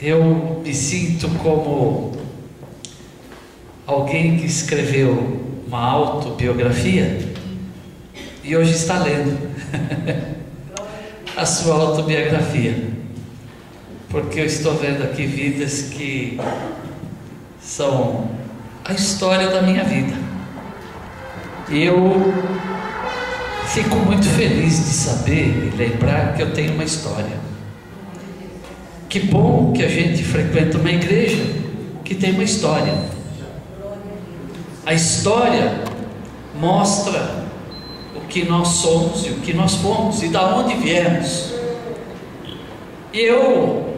Eu me sinto como alguém que escreveu uma autobiografia e hoje está lendo a sua autobiografia, porque eu estou vendo aqui vidas que são a história da minha vida, e eu fico muito feliz de saber e lembrar que eu tenho uma história. Que bom que a gente frequenta uma igreja que tem uma história. A história mostra o que nós somos e o que nós fomos e da onde viemos. E eu,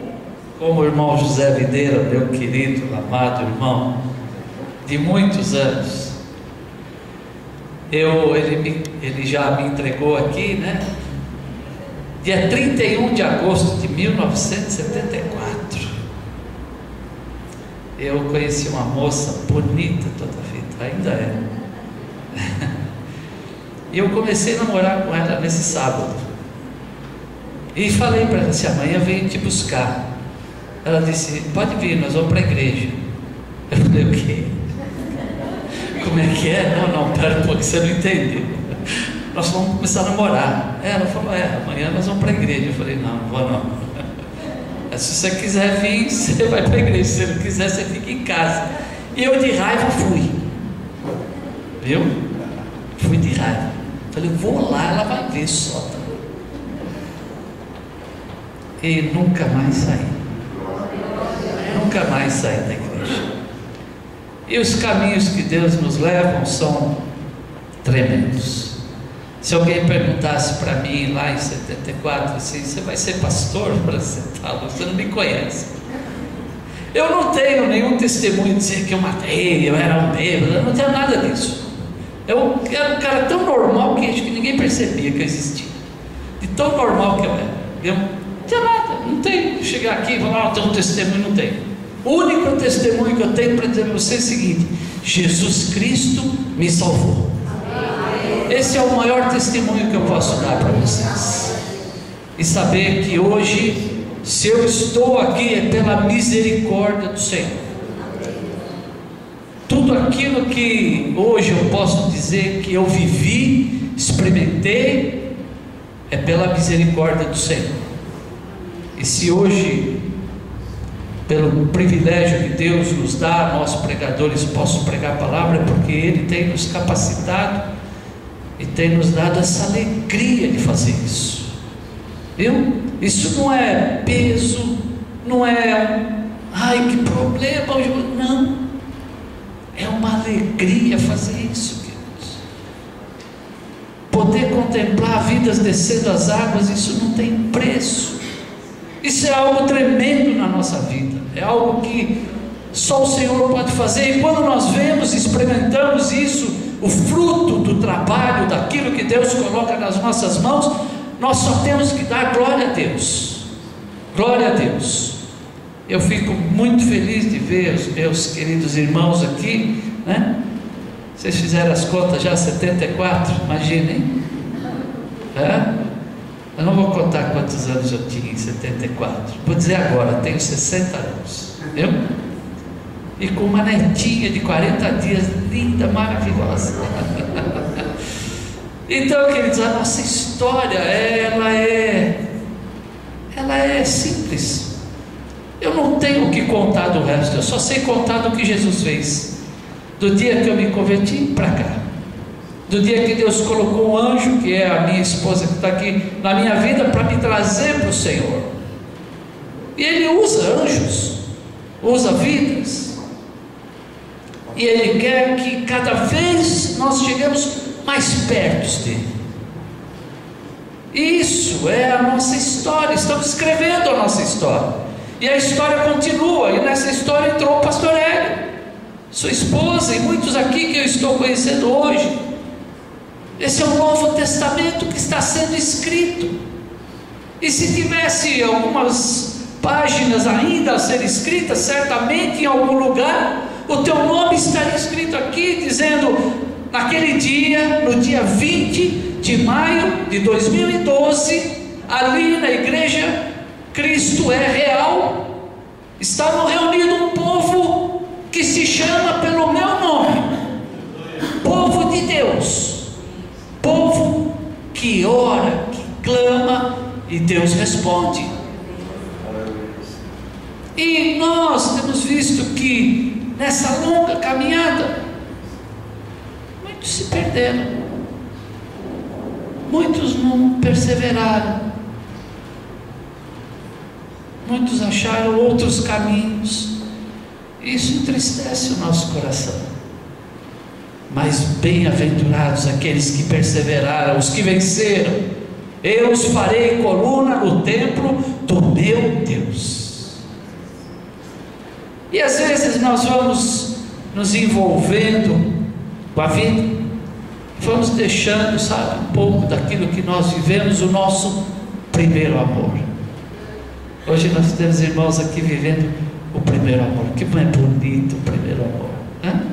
como o irmão José Videira, meu querido, amado irmão, de muitos anos, ele já me entregou aqui, né? Dia 31 de agosto de 1974, eu conheci uma moça bonita toda a vida, ainda é. E eu comecei a namorar com ela nesse sábado. E falei para ela assim: amanhã venho te buscar. Ela disse: pode vir, nós vamos para a igreja. Eu falei: o quê? Como é que é? Não, pera um pouco, você não entendeu. Nós vamos começar a namorar. Ela falou: amanhã nós vamos para a igreja. Eu falei: não vou não. Se você quiser vir, você vai para a igreja. Se você não quiser, você fica em casa. E eu de raiva fui. Viu? Fui de raiva. Falei: vou lá, ela vai ver só. E nunca mais saí. Nunca mais saí da igreja. E os caminhos que Deus nos leva são tremendos. Se alguém perguntasse para mim lá em 74, assim: você vai ser pastor? Para você não me conhece. Eu não tenho nenhum testemunho de dizer que eu matei, eu era um bêbado, eu não tenho nada disso. Eu era um cara tão normal que acho que ninguém percebia que eu existia. De tão normal que eu era. Eu não tinha nada, não tenho. Chegar aqui e falar: eu tenho um testemunho, não tenho. O único testemunho que eu tenho para dizer para você é o seguinte: Jesus Cristo me salvou. Esse é o maior testemunho que eu posso dar para vocês. E saber que hoje, se eu estou aqui, é pela misericórdia do Senhor. Tudo aquilo que hoje eu posso dizer que eu vivi, experimentei, é pela misericórdia do Senhor. E se hoje, pelo privilégio que Deus nos dá, nós pregadores, posso pregar a palavra, é porque Ele tem nos capacitado e tem nos dado essa alegria de fazer isso. Viu? Isso não é peso, não é ai que problema, não. É uma alegria fazer isso, queridos. Poder contemplar vidas descendo as águas, isso não tem preço. Isso é algo tremendo na nossa vida. É algo que só o Senhor pode fazer. E quando nós vemos e experimentamos isso, o fruto do trabalho, daquilo que Deus coloca nas nossas mãos, nós só temos que dar glória a Deus. Glória a Deus. Eu fico muito feliz de ver os meus queridos irmãos aqui, né? Vocês fizeram as contas já, 74, imaginem. Eu não vou contar quantos anos eu tinha em 74, vou dizer agora, tenho 60 anos, viu? E com uma netinha de 40 dias, linda, maravilhosa. Então, queridos, a nossa história, ela é simples. Eu não tenho o que contar do resto, eu só sei contar do que Jesus fez. Do dia que eu me converti para cá, do dia que Deus colocou um anjo, que é a minha esposa que está aqui na minha vida, para me trazer para o Senhor. E Ele usa anjos, usa vidas. E Ele quer que cada vez nós cheguemos mais perto dEle. Isso é a nossa história. Estamos escrevendo a nossa história. E a história continua. E nessa história entrou o pastor Hélio, sua esposa, e muitos aqui que eu estou conhecendo hoje. Esse é o Novo Testamento que está sendo escrito. E se tivesse algumas páginas ainda a ser escritas, certamente em algum lugar o teu nome estaria escrito aqui, dizendo: naquele dia, no dia 20 de maio de 2012, ali na igreja Cristo é Real, Estava reunido um povo que se chama pelo meu nome, povo de Deus, povo que ora, que clama e Deus responde. E nós temos visto que nessa longa caminhada muitos se perderam, muitos não perseveraram, muitos acharam outros caminhos. Isso entristece o nosso coração. Mas bem-aventurados aqueles que perseveraram, os que venceram. Eu os farei coluna no templo do meu Deus. E às vezes nós vamos nos envolvendo com a vida, vamos deixando, sabe, um pouco daquilo que nós vivemos, o nosso primeiro amor. Hoje nós temos irmãos aqui vivendo o primeiro amor. Que bonito o primeiro amor, né?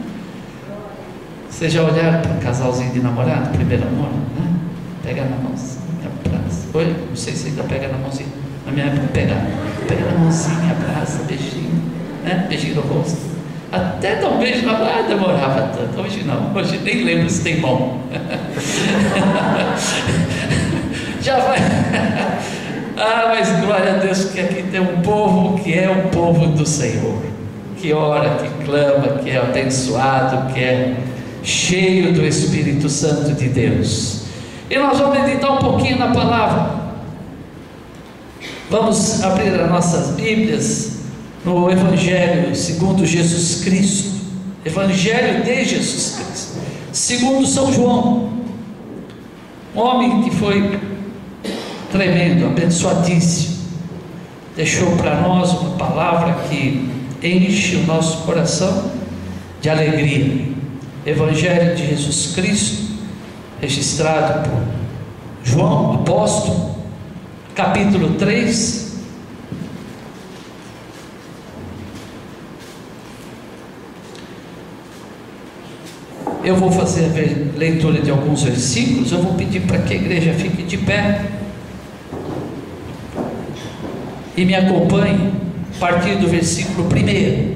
Vocês já olharam para um casalzinho de namorado, primeiro amor, né? Pega na mãozinha, abraça. Oi? Não sei se ainda pega na mãozinha. Na minha época pega na mãozinha, abraça, beijinho, né? Beijinho no rosto. Até dar um beijo na mão, demorava tanto. Hoje não, hoje nem lembro se tem mão. Já vai. Mas glória a Deus que aqui tem um povo que é o povo do Senhor, que ora, que clama, que é abençoado, que é cheio do Espírito Santo de Deus. E nós vamos meditar um pouquinho na palavra. Vamos abrir as nossas Bíblias no Evangelho segundo Jesus Cristo, Evangelho de Jesus Cristo, segundo São João, um homem que foi tremendo, abençoadíssimo, deixou para nós uma palavra que enche o nosso coração de alegria. Evangelho de Jesus Cristo, registrado por João, apóstolo, capítulo 3, eu vou fazer a leitura de alguns versículos. Eu vou pedir para que a igreja fique de pé e me acompanhe a partir do versículo 1.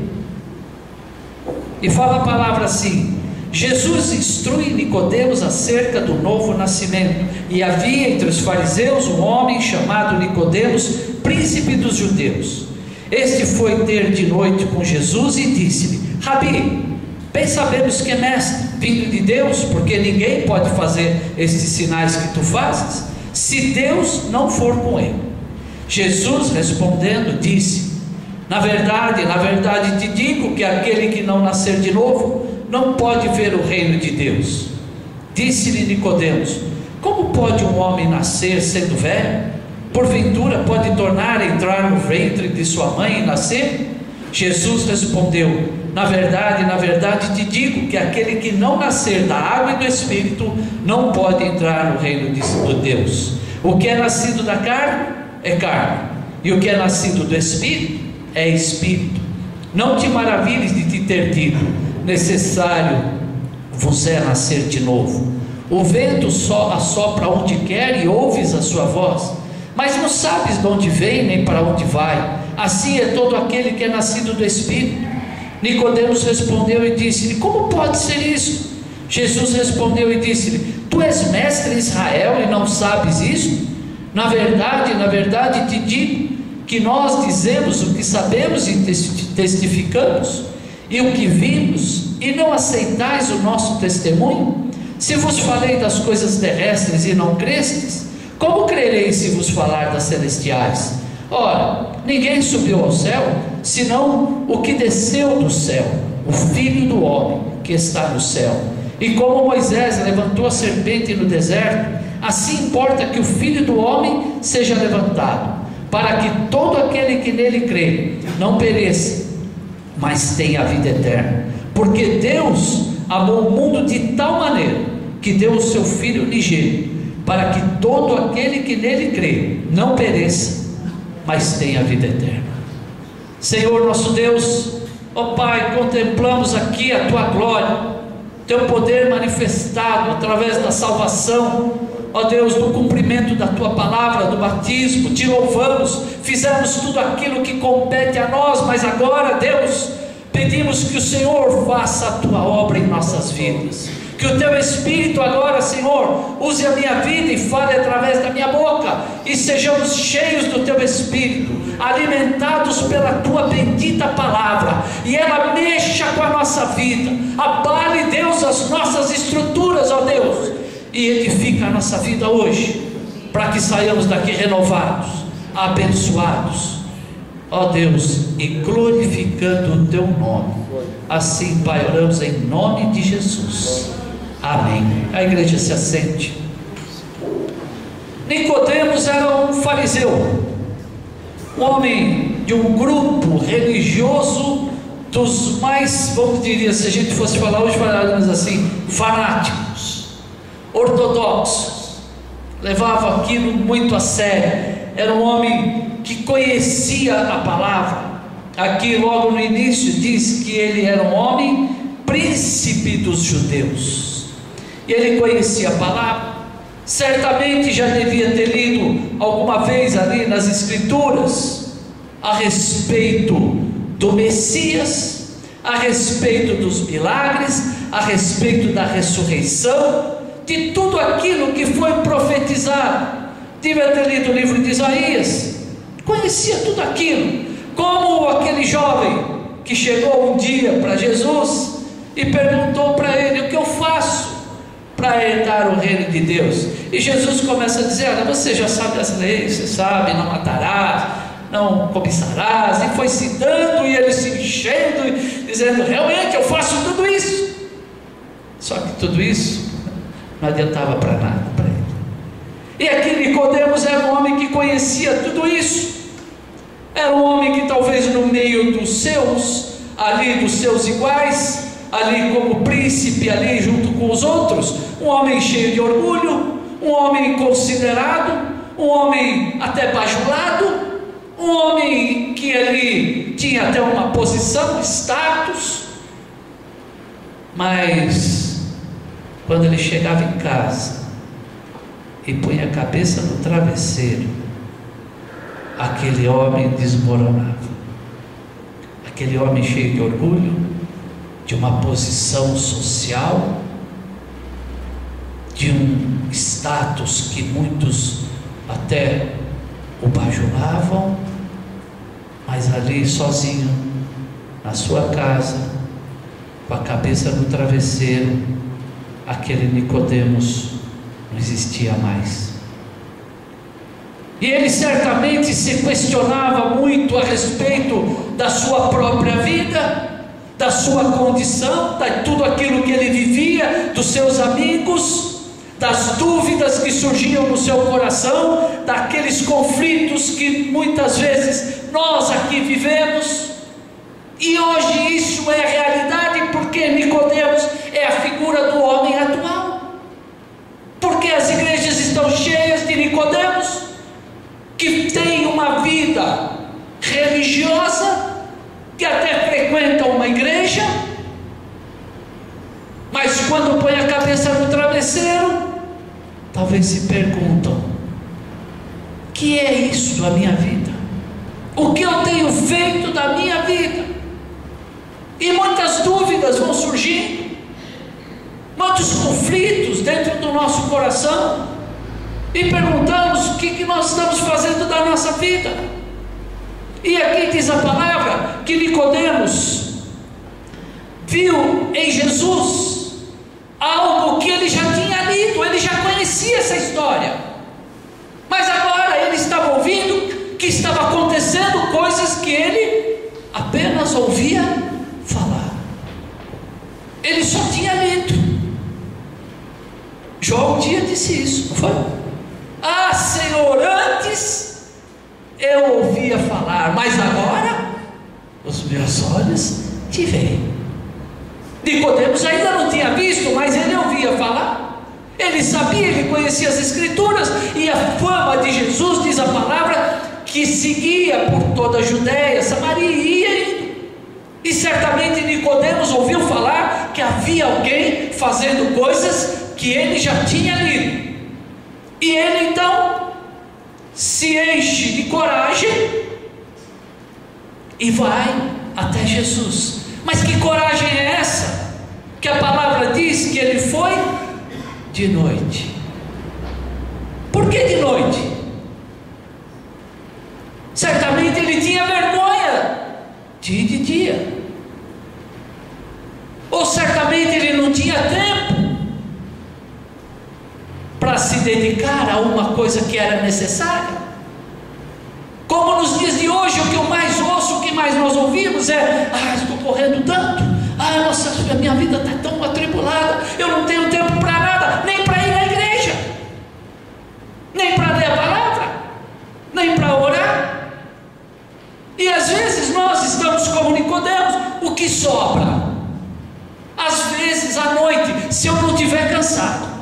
E fala a palavra assim: Jesus instrui Nicodemos acerca do novo nascimento. E havia entre os fariseus um homem chamado Nicodemos, príncipe dos judeus. Este foi ter de noite com Jesus e disse-lhe: Rabi, bem sabemos que é mestre, vindo de Deus, porque ninguém pode fazer estes sinais que tu fazes, se Deus não for com ele. Jesus respondendo disse: na verdade te digo que aquele que não nascer de novo não pode ver o reino de Deus. Disse-lhe Nicodemos: como pode um homem nascer sendo velho? Porventura pode tornar a entrar no ventre de sua mãe e nascer? Jesus respondeu: na verdade te digo que aquele que não nascer da água e do Espírito não pode entrar no reino de Deus. O que é nascido da carne é carne, e o que é nascido do Espírito é Espírito. Não te maravilhes de te ter dito: necessário vos é nascer de novo. O vento só assopra onde quer e ouves a sua voz, mas não sabes de onde vem nem para onde vai. Assim é todo aquele que é nascido do Espírito. Nicodemos respondeu e disse-lhe: como pode ser isso? Jesus respondeu e disse-lhe: tu és mestre em Israel e não sabes isso? Na verdade te digo que nós dizemos o que sabemos e testificamos, e o que vimos, e não aceitais o nosso testemunho? Se vos falei das coisas terrestres e não crestes, como crereis se vos falar das celestiais? Ora, ninguém subiu ao céu, senão o que desceu do céu, o Filho do homem que está no céu. E como Moisés levantou a serpente no deserto, assim importa que o Filho do homem seja levantado, para que todo aquele que nele crê não pereça, mas tenha a vida eterna. Porque Deus amou o mundo de tal maneira que deu o seu Filho unigênito, para que todo aquele que nele crê não pereça, mas tenha a vida eterna. Senhor nosso Deus, ó Pai, contemplamos aqui a Tua glória, Teu poder manifestado através da salvação ó Deus, do cumprimento da Tua palavra, do batismo. Te louvamos, fizemos tudo aquilo que compete a nós, mas agora, Deus, pedimos que o Senhor faça a Tua obra em nossas vidas. Que o Teu Espírito agora, Senhor, use a minha vida e fale através da minha boca, e sejamos cheios do Teu Espírito, alimentados pela Tua bendita palavra, e ela mexa com a nossa vida, abale, Deus, as nossas estruturas, ó Deus, e edifica a nossa vida hoje, para que saiamos daqui renovados, abençoados, ó Deus, e glorificando o Teu nome. Assim, Pai, oramos em nome de Jesus. Amém. A igreja se assente. Nicodemos era um fariseu, um homem de um grupo religioso dos mais, vamos dizer, se a gente fosse falar hoje, falaremos assim, fanáticos, ortodoxos, levava aquilo muito a sério. Era um homem que conhecia a palavra. Aqui logo no início diz que ele era um homem príncipe dos judeus, e ele conhecia a palavra. Certamente já devia ter lido alguma vez ali nas escrituras a respeito do Messias, a respeito dos milagres, a respeito da ressurreição, de tudo aquilo que foi profetizado. Devia ter lido o livro de Isaías, conhecia tudo aquilo, como aquele jovem que chegou um dia para Jesus e perguntou para ele: o que eu faço para herdar o reino de Deus? E Jesus começa a dizer: olha, você já sabe as leis, você sabe, não matarás, não cobiçarás, e foi citando, e ele se enchendo, e dizendo: realmente eu faço tudo isso. Só que tudo isso não adiantava para nada para ele. E aqui Nicodemos era um homem que conhecia tudo isso, era um homem que talvez no meio dos seus, ali dos seus iguais, ali como príncipe, ali junto com os outros, um homem cheio de orgulho, um homem considerado, um homem até bajulado, um homem que ali tinha até uma posição, status. Mas quando ele chegava em casa e punha a cabeça no travesseiro, aquele homem desmoronava. Aquele homem cheio de orgulho, de uma posição social, de um status que muitos até o bajulavam, mas ali sozinho, na sua casa, com a cabeça no travesseiro, aquele Nicodemos não existia mais. E ele certamente se questionava muito a respeito da sua própria vida, da sua condição, de tudo aquilo que ele vivia, dos seus amigos, das dúvidas que surgiam no seu coração, daqueles conflitos que muitas vezes nós aqui vivemos. E hoje isso é a realidade, porque Nicodemos é a figura do homem atual, porque as igrejas estão cheias de Nicodemos que tem uma vida religiosa, que até frequentam uma igreja, mas quando põe a cabeça no travesseiro, talvez se perguntam: que é isso da minha vida? O que eu tenho feito da minha vida? E muitas dúvidas vão surgindo, muitos conflitos dentro do nosso coração, e perguntamos o que nós estamos fazendo da nossa vida. E aqui diz a palavra que Nicodemos viu em Jesus algo que ele já tinha lido, ele já conhecia essa história, mas agora ele estava ouvindo que estava acontecendo coisas que ele apenas ouvia falar. Ele só tinha lido. Jó um dia disse isso, não foi? Ah, Senhor, antes eu ouvia falar, mas agora os meus olhos te veem. Nicodemos ainda não tinha visto, mas ele ouvia falar, ele sabia, ele conhecia as escrituras, e a fama de Jesus, diz a palavra, que seguia por toda a Judéia, Samaria, e ia indo. E certamente Nicodemos ouviu falar que havia alguém fazendo coisas que ele já tinha lido. E ele então se enche de coragem e vai até Jesus. Mas que coragem é essa? Que a palavra diz que ele foi de noite. Por que de noite? Certamente ele tinha vergonha de ir de dia. Ou certamente ele não tinha tempo para se dedicar a uma coisa que era necessária. Como nos dias de hoje, o que eu mais ouço, o que mais nós ouvimos é: estou correndo tanto, nossa, a minha vida está tão atribulada, eu não tenho tempo para nada, nem para ir na igreja, nem para ler a palavra, nem para orar. E às vezes nós estamos como Nicodemos: o que sobra? Às vezes à noite, se eu não estiver cansado.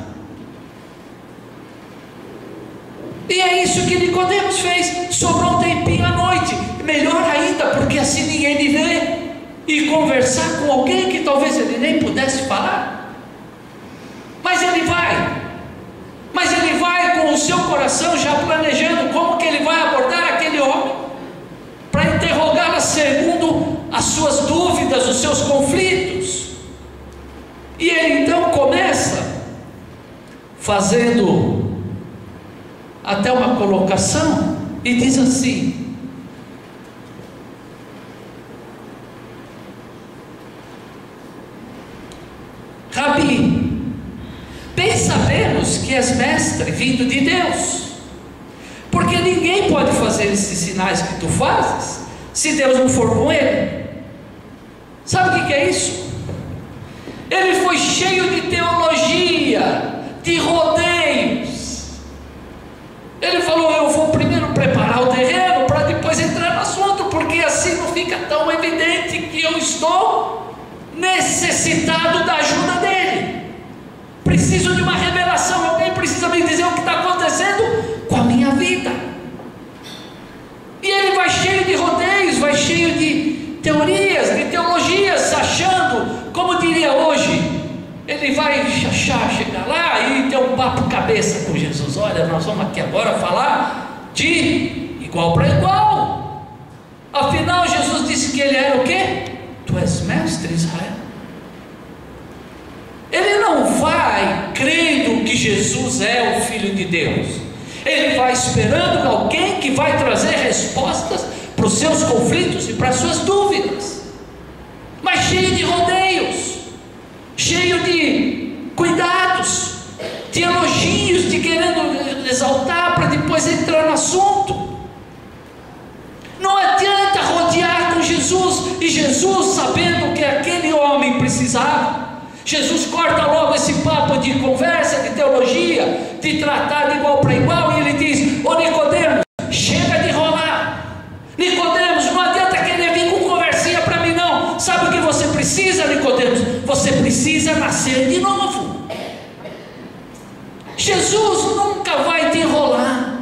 E é isso que Nicodemos fez. Sobrou um tempinho à noite, melhor ainda, porque assim ninguém me vê, e conversar com alguém que talvez ele nem pudesse falar. Mas ele vai com o seu coração já planejando como que ele vai abordar aquele homem, para interrogá-lo segundo as suas dúvidas, os seus conflitos. E ele então começa fazendo até uma colocação e diz assim: Rabi, bem sabemos que és mestre vindo de Deus, porque ninguém pode fazer esses sinais que tu fazes se Deus não for com ele. Sabe o que é isso? Ele foi cheio de teologia, de rodeios. Ele falou: eu vou primeiro preparar o terreno para depois entrar no assunto, porque assim não fica tão evidente que eu estou necessitado da ajuda dele. Preciso de uma revelação, alguém precisa me dizer o que está acontecendo com a minha vida. E ele vai cheio de rodeios, vai cheio de teorias, de teologias, achando, como diria hoje, ele vai chegar lá e ter um papo cabeça com Jesus. Olha, nós vamos aqui agora falar de igual para igual. Afinal, Jesus disse que ele era o quê? Tu és mestre, Israel. Ele não vai crendo que Jesus é o Filho de Deus. Ele vai esperando alguém que vai trazer respostas para os seus conflitos e para as suas dúvidas, mas cheio de rodeios, cheio de cuidados, de elogios, de querendo exaltar para depois entrar no assunto. Não adianta rodear com Jesus, e Jesus, sabendo que aquele homem precisava, Jesus corta logo esse papo de conversa, de teologia, de tratar de igual para igual, e ele diz: ô Nicodemos, chega de rolar. Nicodemos, não adianta querer vir com conversinha para mim não. Sabe o que você precisa, Nicodemos? Você precisa nascer de novo. Jesus nunca vai te enrolar.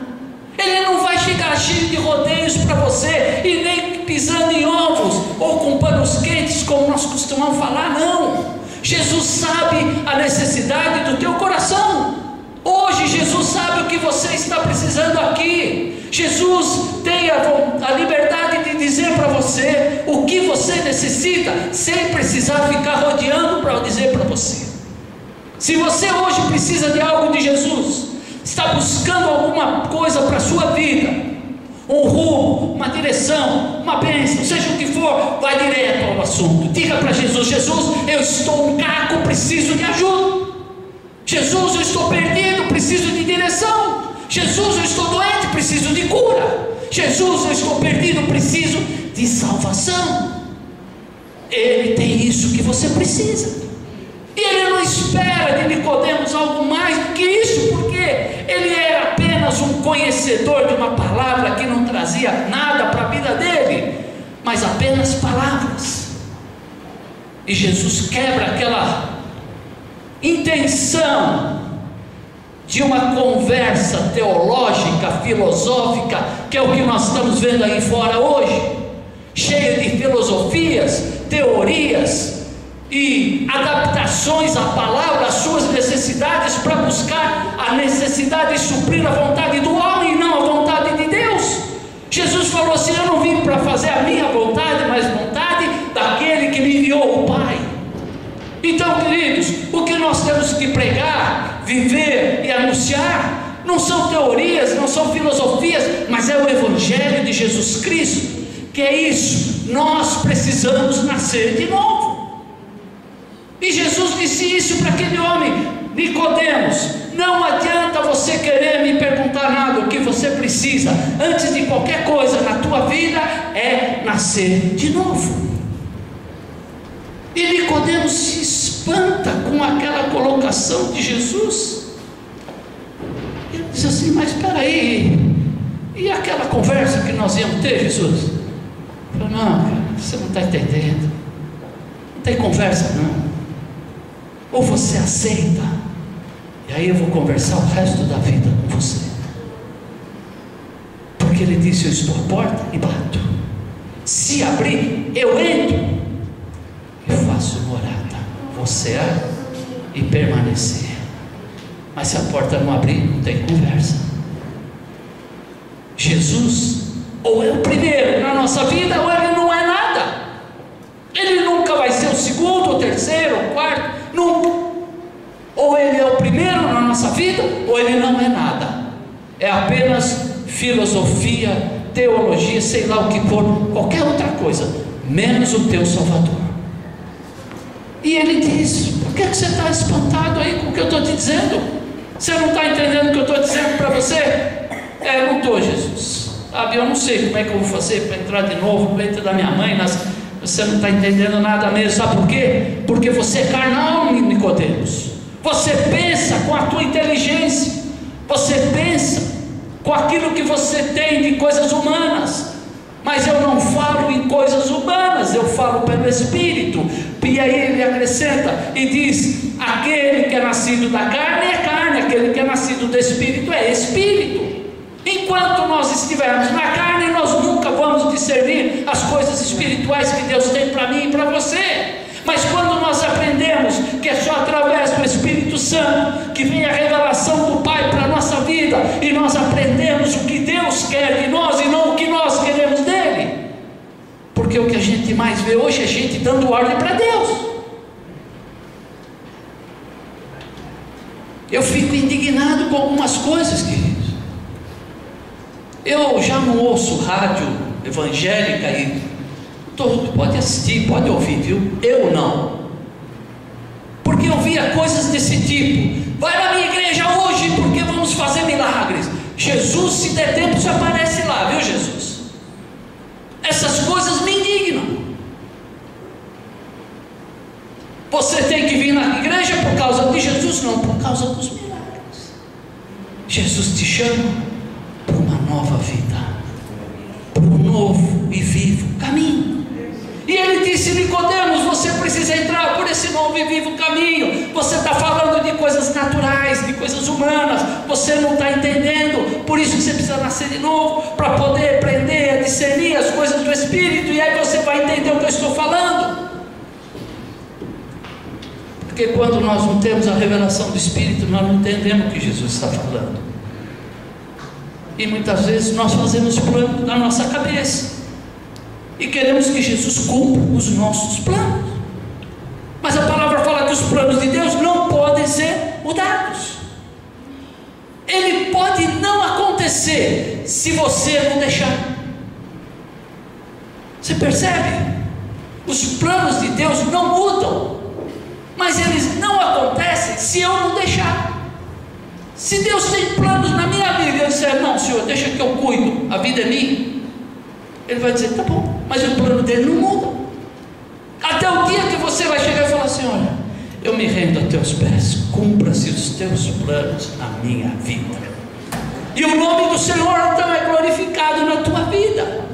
Ele não vai chegar cheio de rodeios para você, e nem pisando em ovos, ou com panos quentes, como nós costumamos falar, não. Jesus sabe a necessidade do teu coração. Hoje Jesus sabe o que você está precisando aqui. Jesus tem a liberdade de dizer para você o que você necessita, sem precisar ficar rodeando para dizer para você. Se você hoje precisa de algo de Jesus, está buscando alguma coisa para a sua vida, um rumo, uma direção, uma bênção, seja o que for, vai direto ao assunto. Diga para Jesus: Jesus, eu estou um caco, preciso de ajuda. Jesus, eu estou perdido, preciso de direção. Jesus, eu estou doente, preciso de cura. Jesus, eu estou perdido, preciso de salvação. Ele tem isso que você precisa. E ele não espera de Nicodemos algo mais do que isso, porque ele era apenas um conhecedor de uma palavra que não trazia nada para a vida dele, mas apenas palavras. E Jesus quebra aquela intenção de uma conversa teológica, filosófica, que é o que nós estamos vendo aí fora hoje, cheia de filosofias, teorias e adaptações à palavra, às suas necessidades, para buscar a necessidade de suprir a vontade do homem e não a vontade de Deus. Jesus falou assim: eu não vim para fazer a minha vontade, mas vontade daquele que me enviou, o Pai. Então, queridos, o que nós temos que pregar, viver e anunciar não são teorias, não são filosofias, mas é o Evangelho de Jesus Cristo. Que é isso, nós precisamos nascer de novo. E Jesus disse isso para aquele homem: Nicodemos, não adianta você querer me perguntar nada. O que você precisa, antes de qualquer coisa na tua vida, é nascer de novo. E Nicodemos se espanta com aquela colocação de Jesus. Ele diz assim: mas espera aí, e aquela conversa que nós íamos ter, Jesus? Eu falei: não, cara, você não está entendendo, não tem conversa não. Ou você aceita, e aí eu vou conversar o resto da vida com você. Porque ele disse: eu estou à porta e bato. Se abrir, eu entro e faço morada. Você é e permanecer. Mas se a porta não abrir, não tem conversa. Jesus ou é o primeiro na nossa vida, ou ele não é nada. Ele nunca vai ser o segundo, o terceiro, o quarto, nunca. Ou ele é o primeiro na nossa vida, ou ele não é nada. É apenas filosofia, teologia, sei lá o que for, qualquer outra coisa, menos o teu Salvador. E ele diz: por que você está espantado aí com o que eu estou te dizendo? Você não está entendendo o que eu estou dizendo para você? Eu não estou, Jesus. Sabe, eu não sei como é que eu vou fazer para entrar de novo no peito da minha mãe. Você não está entendendo nada mesmo. Sabe por quê? Porque você é carnal, Nicodemos. Você pensa com a tua inteligência, você pensa com aquilo que você tem de coisas humanas. Mas eu não falo em coisas humanas, eu falo pelo Espírito. E aí ele acrescenta e diz: aquele que é nascido da carne é carne, aquele que é nascido do Espírito é Espírito. Enquanto nós estivermos na carne, nós nunca vamos discernir as coisas espirituais que Deus tem para mim e para você. Mas quando nós aprendemos que é só através do Espírito Santo que vem a revelação do Pai para a nossa vida, e nós aprendemos o que Deus quer de nós e não o que nós queremos dele. Porque o que a gente mais vê hoje é gente dando ordem para Deus. Eu fico indignado com algumas coisas, queridos. Eu já não ouço rádio evangélica e pode assistir, pode ouvir, viu? Eu não. Porque eu via coisas desse tipo: vai na minha igreja hoje porque vamos fazer milagres. Jesus, se der tempo, se aparece lá, viu, Jesus? Essas coisas me indignam. Você tem que vir na igreja por causa de Jesus? Não, por causa dos milagres. Jesus te chama para uma nova vida, para um novo e vivo caminho. E ele disse: Nicodemos, você precisa entrar por esse novo e vivo caminho. Você está falando de coisas naturais, de coisas humanas, você não está entendendo. Por isso que você precisa nascer de novo, para poder aprender a discernir as coisas do Espírito. E aí você vai entender o que eu estou falando. Porque quando nós não temos a revelação do Espírito, nós não entendemos o que Jesus está falando. E muitas vezes nós fazemos planos na nossa cabeça e queremos que Jesus cumpra os nossos planos. Mas a palavra fala que os planos de Deus não podem ser mudados. Ele pode não acontecer se você não deixar. Você percebe? Os planos de Deus não mudam, mas eles não acontecem se eu não deixar. Se Deus tem planos na minha vida e eu disser: não, Senhor, deixa que eu cuido, a vida é minha, Ele vai dizer: tá bom, mas o plano dele não muda. Até o dia que você vai chegar e falar assim: olha, eu me rendo a teus pés, cumpra-se os teus planos na minha vida. E o nome do Senhor então é glorificado na tua vida.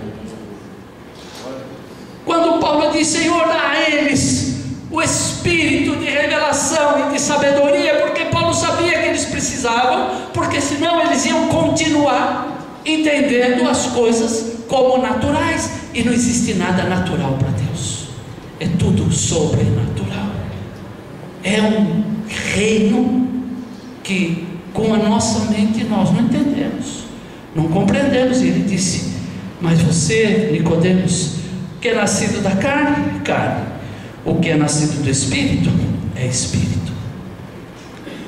Quando Paulo diz: Senhor, dá a eles o espírito de revelação e de sabedoria, porque Paulo sabia que eles precisavam, porque senão eles iam continuar entendendo as coisas como naturais, e não existe nada natural para Deus, é tudo sobrenatural. É um reino que com a nossa mente nós não entendemos, não compreendemos. E ele disse: mas você, Nicodemos, o que é nascido da carne, carne, o que é nascido do Espírito, é Espírito.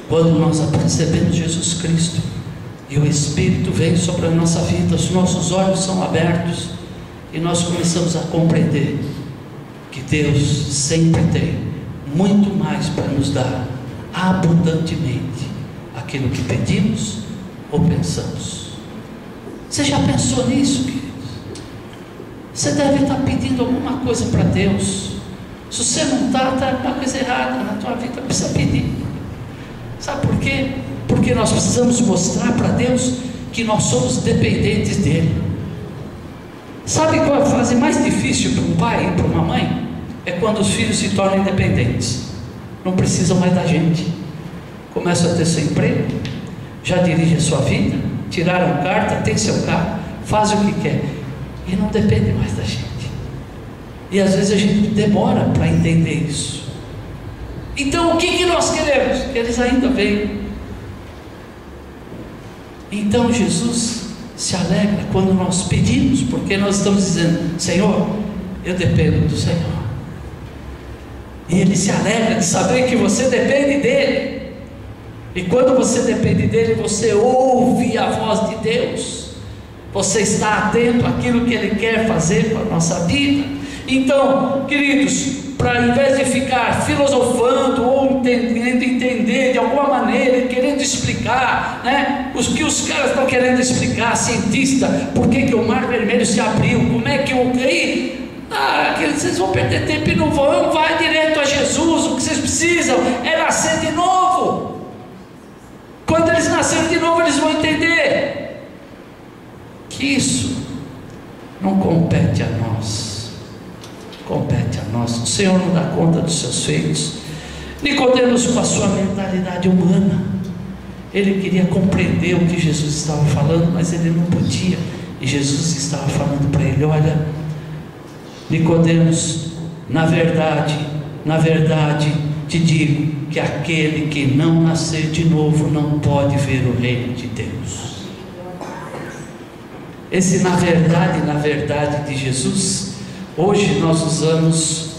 Quando nós percebemos Jesus Cristo e o Espírito vem sobre a nossa vida, os nossos olhos são abertos e nós começamos a compreender que Deus sempre tem muito mais para nos dar abundantemente aquilo que pedimos ou pensamos. Você já pensou nisso, queridos? Você deve estar pedindo alguma coisa para Deus. Se você não está uma coisa errada na tua vida, precisa pedir. Sabe por quê? Porque nós precisamos mostrar para Deus que nós somos dependentes dele. Sabe qual é a fase mais difícil para um pai e para uma mãe? É quando os filhos se tornam independentes, não precisam mais da gente, começam a ter seu emprego, já dirige a sua vida, tiraram carta, tem seu carro, faz o que quer e não depende mais da gente. E às vezes a gente demora para entender isso. Então o que nós queremos? Que eles ainda venham. Então Jesus se alegra quando nós pedimos, porque nós estamos dizendo: Senhor, eu dependo do Senhor. E Ele se alegra de saber que você depende dEle. E quando você depende dEle, você ouve a voz de Deus, você está atento àquilo que Ele quer fazer com a nossa vida. Então, queridos, para ao invés de ficar filosofando ou querendo entender de alguma maneira, querendo explicar, né, os que os caras estão querendo explicar, cientista, por que o Mar Vermelho se abriu, como é que o aí, vocês vão perder tempo e não vão, vai direto a Jesus. O que vocês precisam é nascer de novo. Quando eles nascerem de novo, eles vão entender que isso não compete a nós, compete a nós. O Senhor não dá conta dos seus feitos. Nicodemos, com a sua mentalidade humana, ele queria compreender o que Jesus estava falando, mas ele não podia. E Jesus estava falando para ele: olha, Nicodemos, na verdade te digo que aquele que não nascer de novo não pode ver o reino de Deus. Esse na verdade de Jesus, hoje nós usamos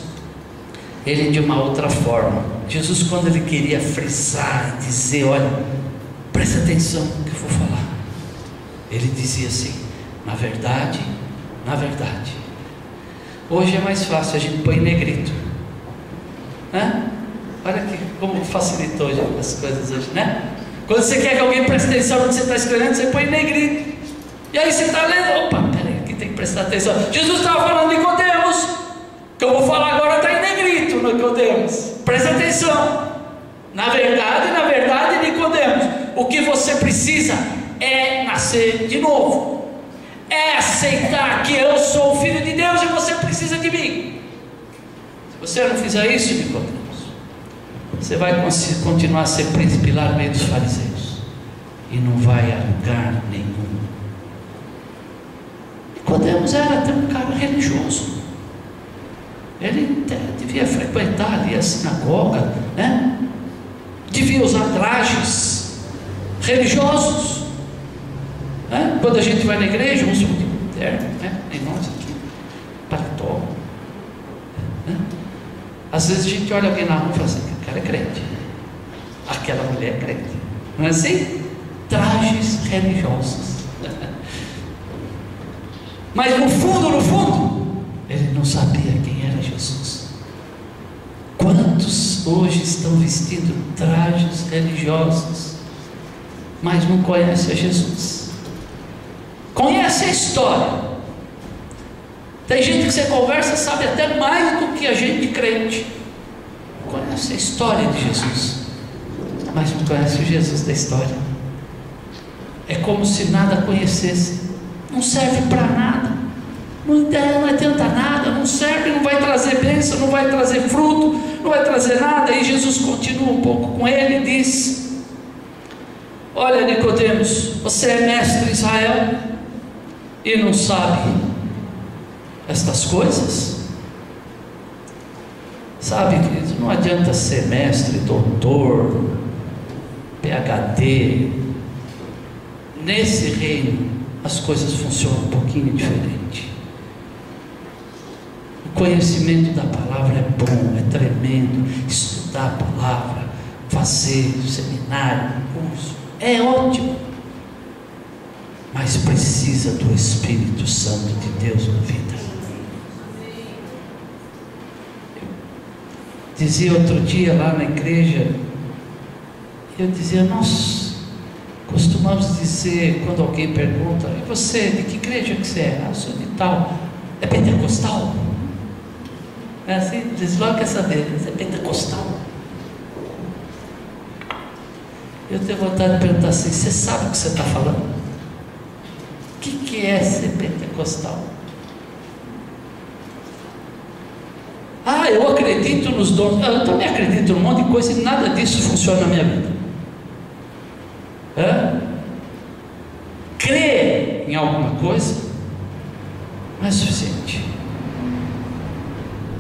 ele de uma outra forma. Jesus, quando ele queria frisar e dizer: olha, presta atenção no que eu vou falar, ele dizia assim: na verdade. Hoje é mais fácil, a gente põe negrito, né? Olha que, como facilitou hoje as coisas hoje, né? Quando você quer que alguém preste atenção no que você está escrevendo, você põe negrito. E aí você está lendo: opa, peraí, aqui tem que prestar atenção. Jesus estava falando: Nicodemos, que eu vou falar agora está em negrito, Nicodemos, presta atenção. Na verdade, Nicodemos, o que você precisa é nascer de novo, é aceitar que eu sou o Filho de Deus e você precisa de mim. Se você não fizer isso, Nicodemos, você vai continuar a ser príncipe lá no meio dos fariseus e não vai a lugar nenhum. Nicodemos era até um cara religioso, ele devia frequentar ali a sinagoga, né? Devia usar trajes religiosos, né? Quando a gente vai na igreja, uns de terno, né? Nem nós aqui, paletó, né? Às vezes a gente olha alguém na rua e fala assim: aquele cara é crente, aquela mulher é crente, não é assim? Trajes religiosos. Mas no fundo, ele não sabia quem era Jesus. Quantos hoje estão vestindo trajes religiosos, mas não conhecem a Jesus? Conhece a história. Tem gente que você conversa, sabe até mais do que a gente crente. Conhece a história de Jesus, mas não conhece o Jesus da história. É como se nada conhecesse. Não serve para nada, não adianta nada, não serve, não vai trazer bênção, não vai trazer fruto, não vai trazer nada. E Jesus continua um pouco com ele e diz: olha, Nicodemos, você é mestre em Israel e não sabe estas coisas? Sabe, queridos, não adianta ser mestre, doutor, PhD. Nesse reino as coisas funcionam um pouquinho diferente. O conhecimento da palavra é bom, é tremendo. Estudar a palavra, fazer seminário, curso, é ótimo. Mas precisa do Espírito Santo de Deus na vida. Dizia outro dia lá na igreja, eu dizia, nós costumamos dizer, quando alguém pergunta, e você, de que igreja que você é? Ah, eu sou de tal. É pentecostal? É assim? Diz logo, quer saber, você é pentecostal? Eu tenho vontade de perguntar assim, você sabe o que você está falando? O que é ser pentecostal? Ah, eu acredito nos dons. Eu também acredito num monte de coisa e nada disso funciona na minha vida. Crer em alguma coisa não é suficiente.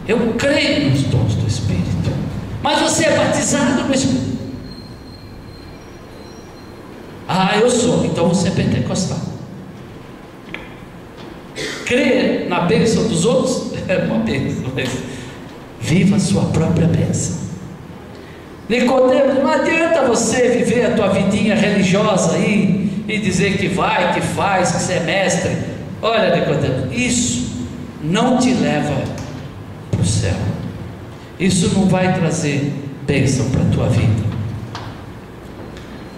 Eu creio nos dons do Espírito, mas você é batizado no Espírito. Ah, eu sou, então você é pentecostal. Crer na bênção dos outros é uma bênção, mas viva a sua própria bênção. Nicodemo, não adianta você viver a tua vidinha religiosa aí e dizer que vai, que faz, que você é mestre. Olha, Nicodemo, isso não te leva para o céu. Isso não vai trazer bênção para a tua vida.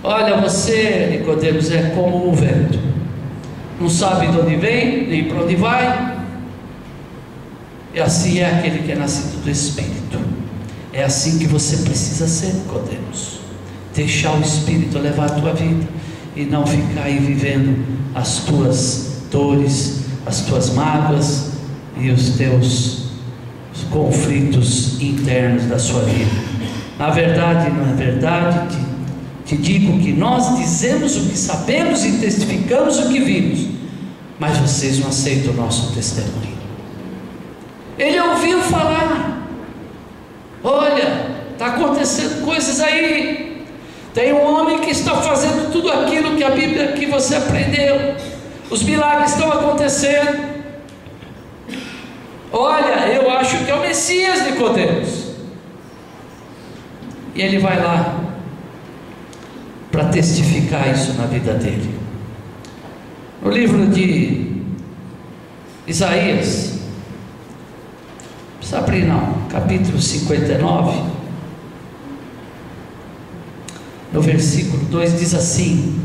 Olha, você, Nicodemo, é como o vento. Não sabe de onde vem, nem para onde vai. E assim é aquele que é nascido do Espírito. É assim que você precisa ser, Nicodemos. Deixar o Espírito levar a tua vida e não ficar aí vivendo as tuas dores, as tuas mágoas e os teus conflitos internos da sua vida. Na verdade, te digo que nós dizemos o que sabemos e testificamos o que vimos, mas vocês não aceitam o nosso testemunho. Ele ouviu falar, olha, está acontecendo coisas aí, tem um homem que está fazendo tudo aquilo que a Bíblia que você aprendeu, os milagres estão acontecendo. Olha, eu acho que é o Messias, Nicodemos. E ele vai lá para testificar isso na vida dele. No livro de Isaías, não precisa abrir não, capítulo 59, no versículo 2 diz assim: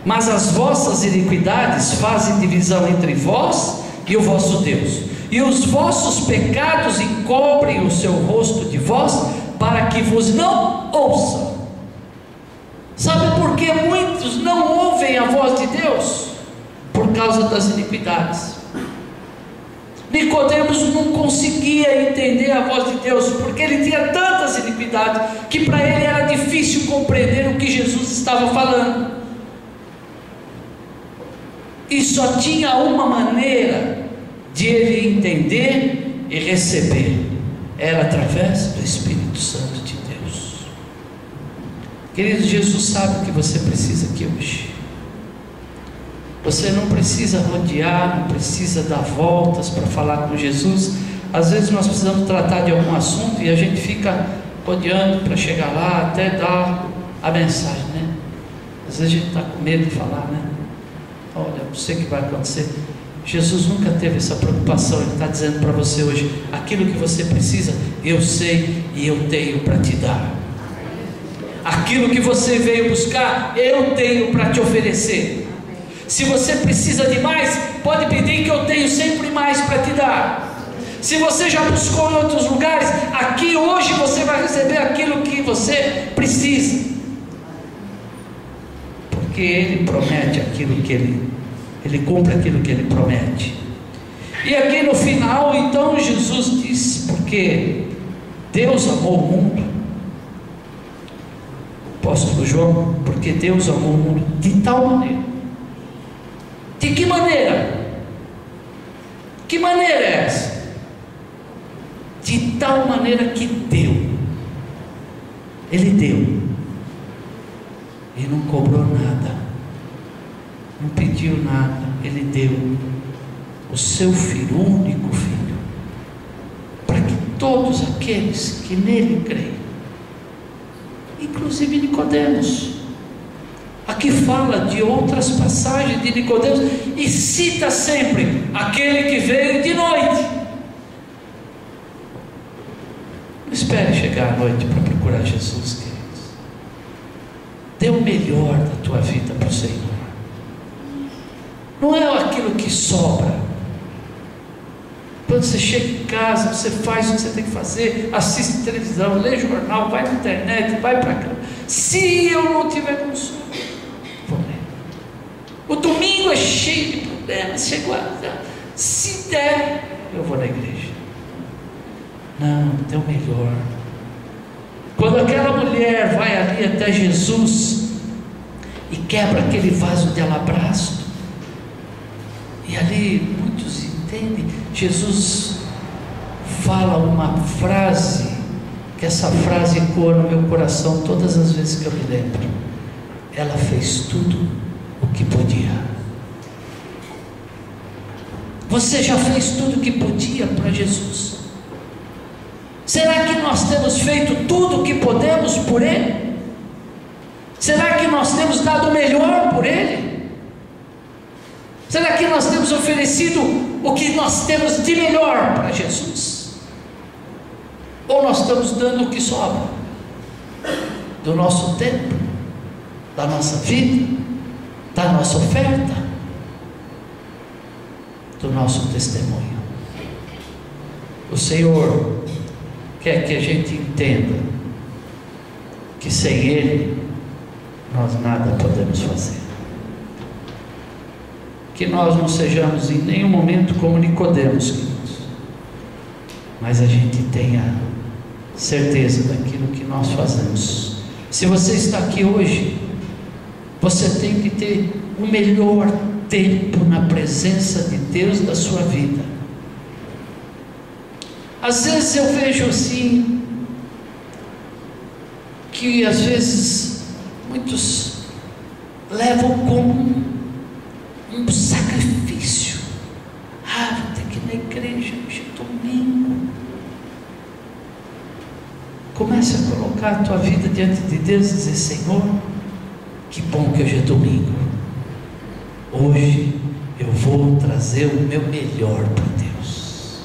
mas as vossas iniquidades fazem divisão entre vós e o vosso Deus, e os vossos pecados encobrem o seu rosto de vós, para que vos não ouçam. Sabe por que muitos não ouvem a voz de Deus? Por causa das iniquidades. Nicodemos não conseguia entender a voz de Deus, porque ele tinha tantas iniquidades, que para ele era difícil compreender o que Jesus estava falando. E só tinha uma maneira de ele entender e receber, era através do Espírito Santo de Deus. Querido, Jesus sabe o que você precisa aqui hoje. Você não precisa rodear, não precisa dar voltas para falar com Jesus. Às vezes nós precisamos tratar de algum assunto e a gente fica rodeando para chegar lá, até dar a mensagem, né? Às vezes a gente está com medo de falar, né? Olha, não sei o que vai acontecer. Jesus nunca teve essa preocupação. Ele está dizendo para você hoje: aquilo que você precisa, eu sei e eu tenho para te dar. Aquilo que você veio buscar, eu tenho para te oferecer. Se você precisa de mais, pode pedir que eu tenho sempre mais para te dar. Se você já buscou em outros lugares, aqui hoje você vai receber aquilo que você precisa, porque Ele promete aquilo que Ele cumpre aquilo que Ele promete. E aqui no final, então, Jesus diz: porque Deus amou o mundo, apóstolo João, porque Deus amou o mundo de tal maneira. De que maneira? Que maneira é essa? De tal maneira que deu. Ele deu. e não cobrou nada, não pediu nada. Ele deu o seu filho, o único filho, para que todos aqueles que nele creem, inclusive Nicodemos, aqui fala de outras passagens de Nicodemos e cita sempre aquele que veio de noite. Não espere chegar à noite para procurar Jesus, queridos. Dê o melhor da tua vida para o Senhor. Não é aquilo que sobra. Quando você chega em casa, você faz o que você tem que fazer, assiste televisão, lê jornal, vai na internet, vai para cá. Se eu não tiver consolo, vou ler. O domingo é cheio de problemas, chegou se der, eu vou na igreja. Não, dê o melhor. Quando aquela mulher vai ali até Jesus e quebra aquele vaso de alabastro, e ali muitos entendem, Jesus fala uma frase, que essa frase ecoa no meu coração todas as vezes que eu me lembro. Ela fez tudo o que podia. Você já fez tudo o que podia para Jesus? Será que nós temos feito tudo o que podemos por Ele? Será que nós temos dado o melhor por Ele? Será que nós temos oferecido o que nós temos de melhor para Jesus? Ou nós estamos dando o que sobra do nosso tempo, da nossa vida, da nossa oferta, do nosso testemunho? O Senhor quer que a gente entenda que sem Ele nós nada podemos fazer. Que nós não sejamos em nenhum momento como Nicodemos, queridos, mas a gente tenha certeza daquilo que nós fazemos. Se você está aqui hoje, você tem que ter o melhor tempo na presença de Deus da sua vida. Às vezes eu vejo assim, que às vezes muitos levam como um sacrifício. Vou ter que ir na igreja hoje é domingo. Comece a colocar a tua vida diante de Deus e dizer: Senhor, que bom que hoje é domingo. Hoje eu vou trazer o meu melhor para Deus.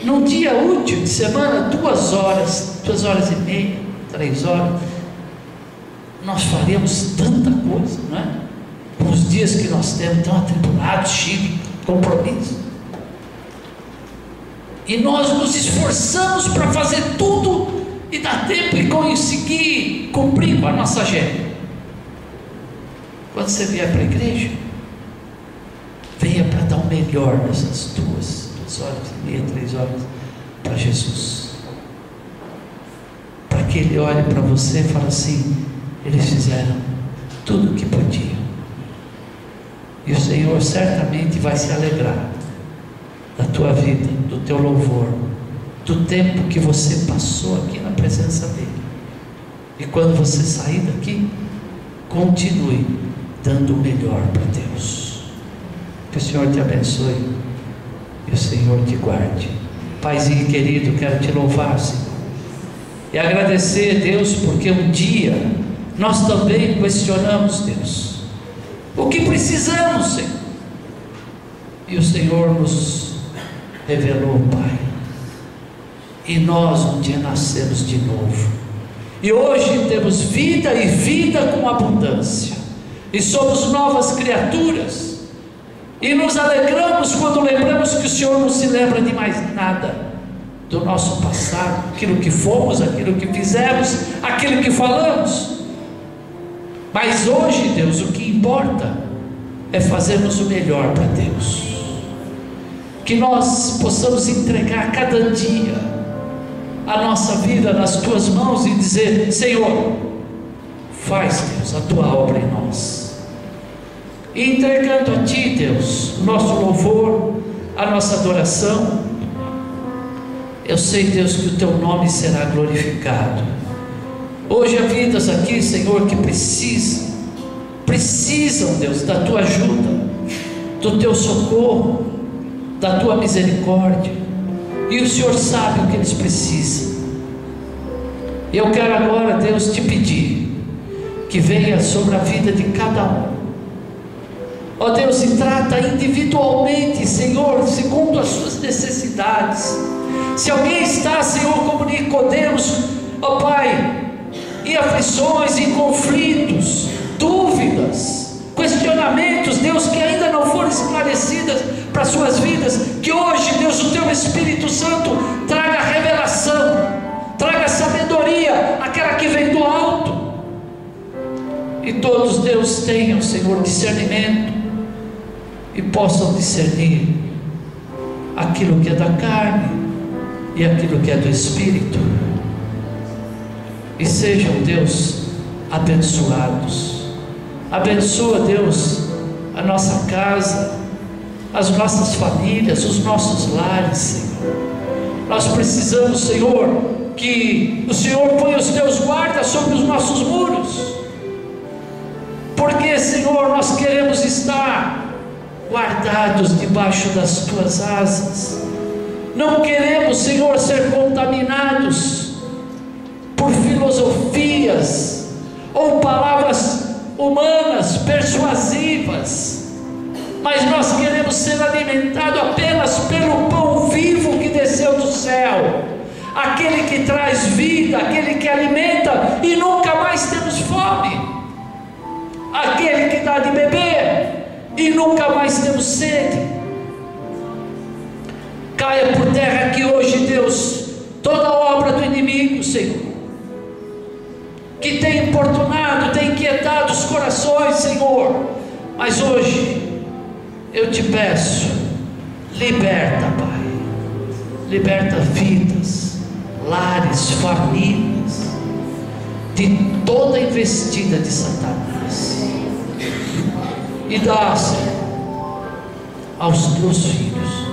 Num dia útil de semana, 2 horas, 2 horas e meia, 3 horas, nós faremos tanta coisa, não é? Com os dias que nós temos tão atribulados, cheios de compromisso, e nós nos esforçamos para fazer tudo e dar tempo e conseguir cumprir com a nossa agenda. Quando você vier para a igreja, venha para dar o melhor nessas 2 horas e meia, 3 horas para Jesus, para que Ele olhe para você e fale assim: eles fizeram tudo o que podiam. E o Senhor certamente vai se alegrar da tua vida, do teu louvor, do tempo que você passou aqui na presença dEle. E quando você sair daqui, continue dando o melhor para Deus. Que o Senhor te abençoe e o Senhor te guarde. Paizinho querido, quero te louvar, Senhor, e agradecer a Deus, porque um dia nós também questionamos, Deus, o que precisamos, Senhor, e o Senhor nos revelou, Pai, e nós um dia nascemos de novo, e hoje temos vida e vida com abundância, e somos novas criaturas, e nos alegramos quando lembramos que o Senhor não se lembra de mais nada do nosso passado, aquilo que fomos, aquilo que fizemos, aquilo que falamos. Mas hoje, Deus, o que importa é fazermos o melhor para Deus. Que nós possamos entregar cada dia a nossa vida nas Tuas mãos e dizer: Senhor, faz, Deus, a Tua obra em nós. E entregando a Ti, Deus, o nosso louvor, a nossa adoração, eu sei, Deus, que o Teu nome será glorificado. Hoje há vidas aqui, Senhor, que precisam, Deus, da Tua ajuda, do Teu socorro, da Tua misericórdia, e o Senhor sabe o que eles precisam. Eu quero agora, Deus, te pedir que venha sobre a vida de cada um. Ó Deus, e trata individualmente, Senhor, segundo as suas necessidades. Se alguém está, Senhor, como Nicodemos, ó Pai, em aflições, em conflitos, dúvidas, questionamentos, Deus, que ainda não foram esclarecidas para as suas vidas, que hoje, Deus, o Teu Espírito Santo traga revelação, traga sabedoria, aquela que vem do alto, e todos, Deus, tenham, Senhor, discernimento, e possam discernir aquilo que é da carne e aquilo que é do Espírito, e sejam, Deus, abençoados. Abençoa, Deus, a nossa casa, as nossas famílias, os nossos lares, Senhor. Nós precisamos, Senhor, que o Senhor ponha os Teus guardas sobre os nossos muros, porque, Senhor, nós queremos estar guardados debaixo das Tuas asas. Não queremos, Senhor, ser contaminados por filosofias ou palavras humanas persuasivas, mas nós queremos ser alimentados apenas pelo pão vivo que desceu do céu, aquele que traz vida, aquele que alimenta e nunca mais temos fome, aquele que dá de beber e nunca mais temos sede. Caia por terra aqui hoje, Deus, toda obra do inimigo, Senhor, que tem importunado, tem inquietado os corações, Senhor. Mas hoje eu te peço, liberta, Pai, liberta vidas, lares, famílias, de toda investida de Satanás, e dá, Senhor, aos Teus filhos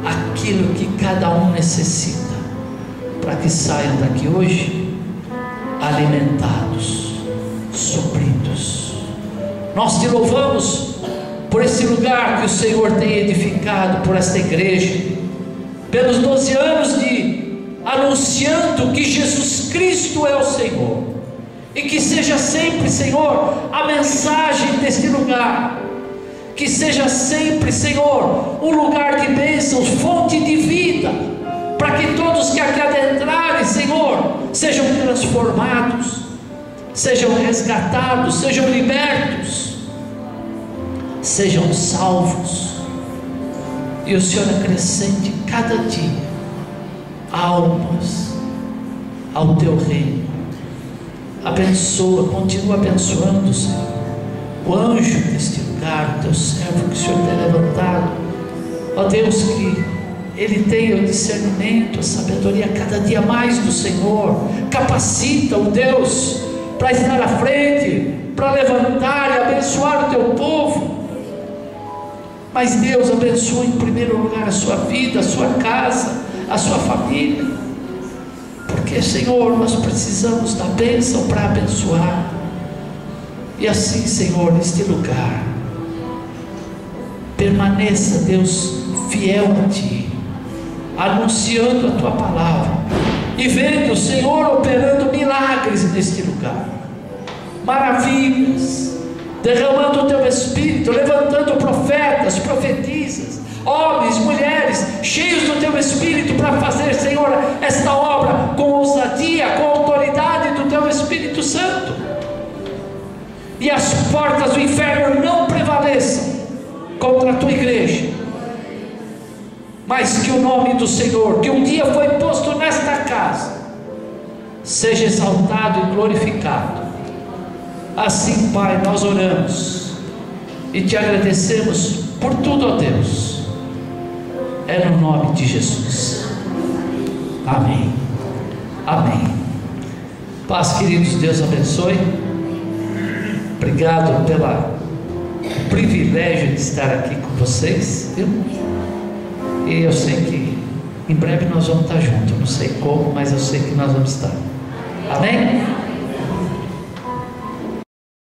aquilo que cada um necessita, para que saiam daqui hoje alimentados, supridos. Nós te louvamos por esse lugar que o Senhor tem edificado, por esta igreja, pelos 12 anos de anunciando que Jesus Cristo é o Senhor, e que seja sempre, Senhor, a mensagem deste lugar, que seja sempre, Senhor, um lugar de bênçãos, fonte de vida, para que todos que aqui adentrarem, Senhor, sejam transformados, sejam resgatados, sejam libertos, sejam salvos, e o Senhor acrescente cada dia almas ao Teu reino. Abençoa, continua abençoando, Senhor, o anjo deste lugar, o Teu servo que o Senhor tem levantado, ó Deus, que ele tenha o discernimento, a sabedoria cada dia mais do Senhor. Capacita o Deus para estar à frente, para levantar e abençoar o Teu povo. Mas Deus, abençoa em primeiro lugar a sua vida, a sua casa, a sua família, porque, Senhor, nós precisamos da bênção para abençoar. E assim, Senhor, neste lugar permaneça, Deus, fiel a Ti, anunciando a Tua palavra, e vendo o Senhor operando milagres neste lugar, maravilhas, derramando o Teu Espírito, levantando profetas, profetisas, homens, mulheres, cheios do Teu Espírito, para fazer, Senhor, esta obra com ousadia, com autoridade do Teu Espírito Santo, e as portas do inferno não prevaleçam contra a Tua igreja, mas que o nome do Senhor, que um dia foi posto nesta casa, seja exaltado e glorificado. Assim, Pai, nós oramos e Te agradecemos por tudo, ó Deus, é no nome de Jesus, amém, amém. Paz, queridos, Deus abençoe. Obrigado pelo privilégio de estar aqui com vocês, viu? E eu sei que em breve nós vamos estar juntos, não sei como, mas eu sei que nós vamos estar, amém?